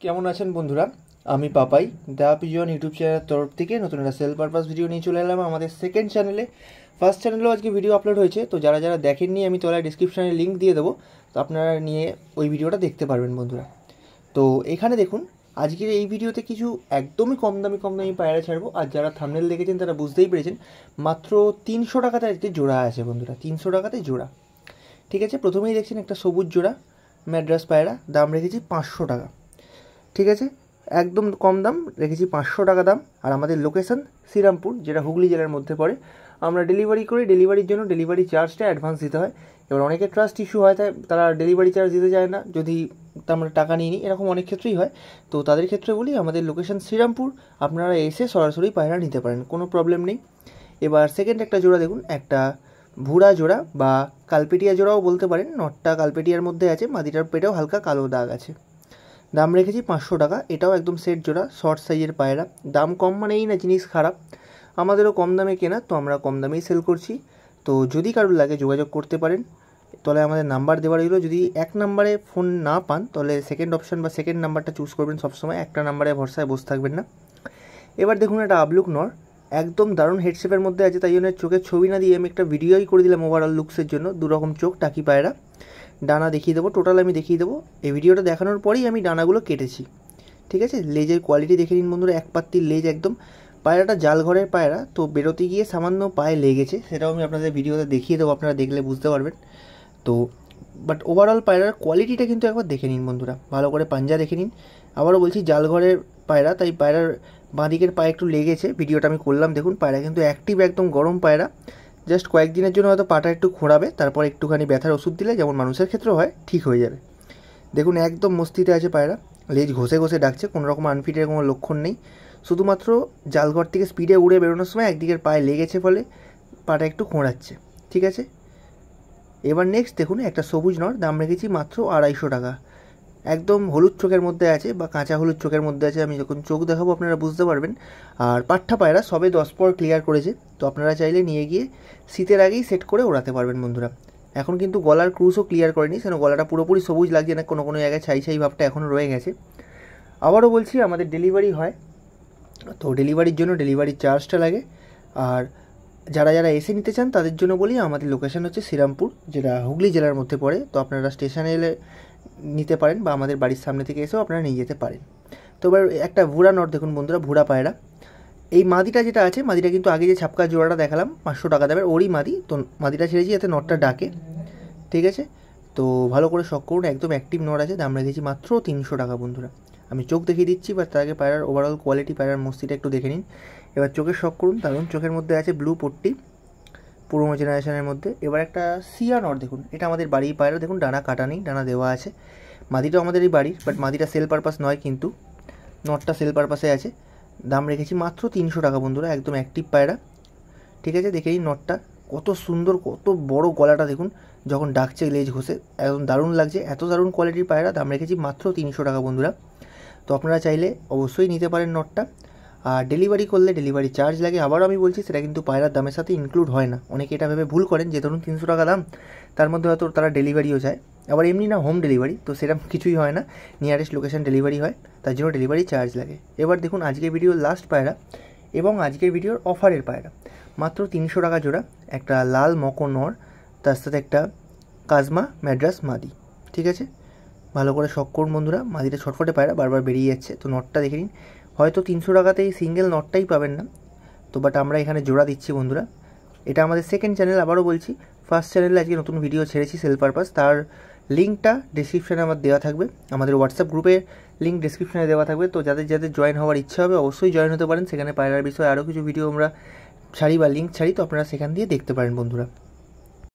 কেমন আছেন বন্ধুরা? আমি পাপাই দ্য পিজন ইউটিউব চ্যানেলের তরফ থেকে নতুন একটা সেল পারপাস ভিডিও নিয়ে চলে এলাম আমাদের সেকেন্ড চ্যানেলে। ফার্স্ট চ্যানেলেও আজকে ভিডিও আপলোড হয়েছে, তো যারা যারা দেখেননি আমি তলায় ডিসক্রিপশানে লিঙ্ক দিয়ে দেবো, তো আপনারা নিয়ে ওই ভিডিওটা দেখতে পারবেন বন্ধুরা। তো এখানে দেখুন, আজকের এই ভিডিওতে কিছু একদমই কম দামি পায়রা ছাড়বো। আর যারা থাম্বনেল দেখেছেন তারা বুঝতেই পেরেছেন, মাত্র 300 টাকাতে আজকে জোড়া আছে বন্ধুরা, 300 টাকাতে জোড়া। ঠিক আছে, প্রথমেই দেখছেন একটা সবুজ জোড়া ম্যাড্রাস পায়রা, দাম রেখেছি 500 টাকা। ঠিক আছে, একদম কম দাম রেখেছি, 500 টাকা দাম। আর আমাদের লোকেশান শ্রীরামপুর, যেটা হুগলি জেলার মধ্যে পড়ে। আমরা ডেলিভারি করি, ডেলিভারির জন্য ডেলিভারি চার্জটা অ্যাডভান্স দিতে হয়। এবার অনেকের ট্রাস্ট ইস্যু হয়, তাই তারা ডেলিভারি চার্জ দিতে চায় না, যদি আমরা টাকা নিয়ে নিই, এরকম অনেক ক্ষেত্রেই হয়। তো তাদের ক্ষেত্রে বলি, আমাদের লোকেশান শ্রীরামপুর, আপনারা এসে সরাসরি পায়রা নিতে পারেন, কোনো প্রবলেম নেই। এবার সেকেন্ড একটা জোড়া দেখুন, একটা ভুরা জোড়া বা কালপেটিয়া জোড়াও বলতে পারেন। নটটা কালপেটিয়ার মধ্যে আছে, মাদিটার পেটেও হালকা কালো দাগ আছে। দাম রেখেছি 500 টাকা। এটাও একদম সেট জোড়া, শর্ট সাইজের পায়রা। দাম কম মানেই না জিনিস খারাপ, আমাদেরও কম দামে কেনা, তো আমরা কম দামেই সেল করছি। তো যদি কারোর লাগে যোগাযোগ করতে পারেন, তাহলে আমাদের নাম্বার দেওয়া রইলো। যদি এক নাম্বারে ফোন না পান, তাহলে সেকেন্ড অপশান বা সেকেন্ড নাম্বারটা চুজ করবেন সবসময়, একটা নাম্বারে ভরসায় বসে থাকবেন না। এবার দেখুন, একটা আবলুক নর, একদম দারুণ হেডশেপের মধ্যে আছে, তাই জন্য চোখের ছবি না দিয়ে আমি একটা ভিডিওই করে দিলাম ওভারঅল লুকসের জন্য। দুরকম চোখ, টাকি পায়রা। ডানা দেখিয়ে দেবো, টোটাল আমি দেখিয়ে দেবো। এই ভিডিওটা দেখানোর পরেই আমি ডানাগুলো কেটেছি। ঠিক আছে, লেজের কোয়ালিটি দেখে নিন বন্ধুরা, এক পাত্তির লেজ একদম। পায়রাটা জাল ঘরের পায়রা, তো বেরোতে গিয়ে সামান্য পায়ে লেগেছে, সেটাও আমি আপনাদের ভিডিওতে দেখিয়ে দেবো, আপনারা দেখলে বুঝতে পারবেন। তো বাট ওভারঅল পায়রার কোয়ালিটিটা কিন্তু একবার দেখে নিন বন্ধুরা, ভালো করে পাঞ্জা দেখে নিন। আবারও বলছি, জাল ঘরের পায়রা, তাই পায়রার বাঁদিকের পায়ে একটু লেগেছে, ভিডিওটা আমি করলাম। দেখুন, পায়রা কিন্তু অ্যাক্টিভ, একদম গরম পায়রা। জাস্ট কয়েকদিনের জন্য হয়তো পাটা একটু খোঁড়াবে, তারপর একটুখানি ব্যথার ওষুধ দিলে, যেমন মানুষের ক্ষেত্রেও হয়, ঠিক হয়ে যাবে। দেখুন, একদম মস্তিতে আছে পায়রা, লেজ ঘষে ঘষে ডাকছে, কোনো রকম আনফিটের কোনো লক্ষণ নেই। শুধুমাত্র জালঘর থেকে স্পিডে উড়ে বেরোনোর সময় একদিকের পায়ে লেগেছে ফলে পাটা একটু খোঁড়াচ্ছে। ঠিক আছে, এবার নেক্সট দেখুন, একটা সবুজ নর, দাম রেখেছি মাত্র 250 টাকা। একদম হলুদ চোখের মধ্যে আছে, বা কাঁচা হলুদ চোখের মধ্যে আছে, আমি যখন চোখ দেখাবো আপনারা বুঝতে পারবেন। আর পাঠা পায়রা সবে 10 পর ক্লিয়ার করেছে, তো আপনারা চাইলে নিয়ে গিয়ে শীতের আগেই সেট করে ওড়াতে পারবেন বন্ধুরা। এখন কিন্তু গলার ক্রুশও ক্লিয়ার করেনি, সেন গলাটা পুরোপুরি সবুজ লাগছে না, কোনো কোনো জায়গায় ছাই ছাই ভাবটা এখনও রয়ে গেছে। আবারও বলছি, আমাদের ডেলিভারি হয়, তো ডেলিভারির জন্য ডেলিভারি চার্জটা লাগে। আর যারা যারা এসে নিতে চান তাদের জন্য বলি, আমাদের লোকেশান হচ্ছে শ্রীরামপুর, যেটা হুগলি জেলার মধ্যে পড়ে। তো আপনারা স্টেশনে এলে নিতে পারেন, বা আমাদের বাড়ির সামনে থেকে এসেও আপনারা নিয়ে যেতে পারেন। তো এবার একটা ভুরা নট দেখুন বন্ধুরা, ভুরা পায়রা। এই মাদিটা যেটা আছে, মাদিটা কিন্তু আগে যে ছাপকা জোড়াটা দেখালাম 500 টাকা দামের, ওরই মাদি। তো মাদিটা ছেড়েছি যাতে নটটা ডাকে। ঠিক আছে, তো ভালো করে শখ করুন, একদম অ্যাক্টিভ নট আছে। দাম রেখেছি মাত্র 300 টাকা বন্ধুরা। আমি চোখ দেখিয়ে দিচ্ছি, বা তার আগে পায়রার ওভারঅল কোয়ালিটি, পায়রার মস্তিটা একটু দেখে নিন। এবার চোখের শখ করুন, কারণ চোখের মধ্যে আছে ব্লু পট্টি, পুরোনো জেনারেশনের মধ্যে। এবার একটা সিয়া নট দেখুন, এটা আমাদের বাড়ির পায়রা। দেখুন, ডানা কাটা নেই, ডানা দেওয়া আছে। মাদিটাও আমাদেরই বাড়ির, বাট মাদিটা সেল পারপাস নয়, কিন্তু নটটা সেল পারপাসে আছে। দাম রেখেছি মাত্র 300 টাকা বন্ধুরা, একদম অ্যাক্টিভ পায়রা। ঠিক আছে, দেখে নিন নটটা কত সুন্দর, কত বড় গলাটা দেখুন, যখন ডাকছে লেজ ঘষে, একদম দারুণ লাগছে, এত দারুণ কোয়ালিটির পায়রা। দাম রেখেছি মাত্র 300 টাকা বন্ধুরা। তো আপনারা চাইলে অবশ্যই নিতে পারেন নটটা। আর ডেলিভারি করলে ডেলিভারি চার্জ লাগে, আবারও আমি বলছি, সেটা কিন্তু পায়রার দামের সাথে ইনক্লুড হয় না। অনেকে এটা ভেবে ভুল করেন যে ধরুন 300 টাকা দাম, তার মধ্যে হয়তো তারা ডেলিভারিও চায়। আবার এমনি না, হোম ডেলিভারি, তো সেরকম কিছুই হয় না, নিয়ারেস্ট লোকেশন ডেলিভারি হয়, তার জন্য ডেলিভারি চার্জ লাগে। এবার দেখুন, আজকের ভিডিওর লাস্ট পায়রা এবং আজকের ভিডিওর অফারের পায়রা, মাত্র 300 টাকা জোড়া। একটা লাল মকো নর, তার সাথে একটা কাজমা ম্যাড্রাস মাদি। ঠিক আছে, ভালো করে শখ করুন বন্ধুরা। মাদিটা ছটফটে পায়রা, বারবার বেরিয়ে যাচ্ছে, তো নটটা দেখে নিন। হয়তো 300 টাকাতেই সিঙ্গেল নটটাই পাবেন না, তো বাট আমরা এখানে জোড়া দিচ্ছি বন্ধুরা। এটা আমাদের সেকেন্ড চ্যানেল, আবারও বলছি। ফার্স্ট চ্যানেলে আজকে নতুন ভিডিও ছেড়েছি সেল পারপাস, তার লিঙ্কটা ডিসক্রিপশানে আমার দেওয়া থাকবে। আমাদের হোয়াটসঅ্যাপ গ্রুপের লিঙ্ক ডিসক্রিপশানে দেওয়া থাকবে, তো যাদের যাদের জয়েন হওয়ার ইচ্ছা হবে অবশ্যই জয়েন হতে পারেন। সেখানে পায়রার বিষয়ে আরও কিছু ভিডিও আমরা ছাড়ি বা লিঙ্ক ছাড়ি, তো আপনারা সেখান দিয়ে দেখতে পারেন বন্ধুরা।